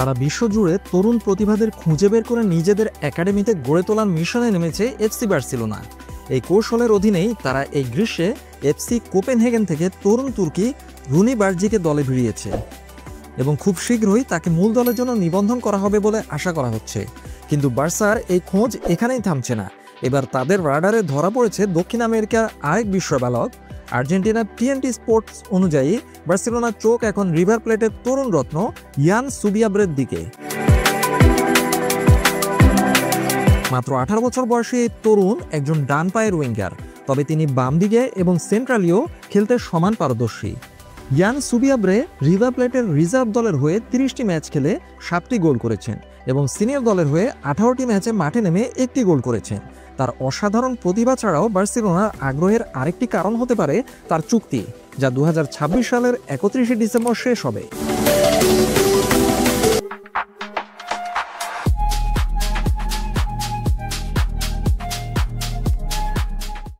সারা বিশ্ব জুড়ে তরুণ প্রতিভাদের খুঁজে বের করে নিজেদের একাডেমিতে গড়ে তোলার মিশনে নেমেছে এফসি বার্সেলোনা। এই কৌশলের অধীনেই তারা এই গ্রীষ্মে এফসি কোপেনহেগেন থেকে তরুণ তুর্কি রুনি বার্জিকে দলে ভিড়িয়েছে এবং খুব শীঘ্রই তাকে মূল দলের জন্য নিবন্ধন করা হবে বলে আশা করা হচ্ছে। কিন্তু বার্সার এই খোঁজ এখানেই থামছে না। এবার তাদের রাডারে ধরা পড়েছে দক্ষিণ আমেরিকার আরেক বিশ্ববালক। আর্জেন্টিনার টিএনটি স্পোর্টস অনুযায়ী বার্সেলোনার চোখ এখন রিভার প্লেটের তরুণ রত্ন ইয়ান সুবিয়াব্রের দিকে। মাত্র 18 বছর বয়সী এই তরুণ একজন ডান পায়ের উইঙ্গার, তবে তিনি বাম দিকে এবং সেন্ট্রালিও খেলতে সমান পারদর্শী। ইয়ান সুবিয়াব্রে রিভার প্লেটের রিজার্ভ দলের হয়ে 30টি ম্যাচ খেলে 7টি গোল করেছেন এবং সিনিয়র দলের হয়ে 18টি ম্যাচে মাঠে নেমে 1টি গোল করেছেন। তার অসাধারণ প্রতিভা ছাড়াও বার্সেলোনার আগ্রহের আরেকটি কারণ হতে পারে তার চুক্তি, যা 2026 সালের 31 ডিসেম্বর শেষ হবে।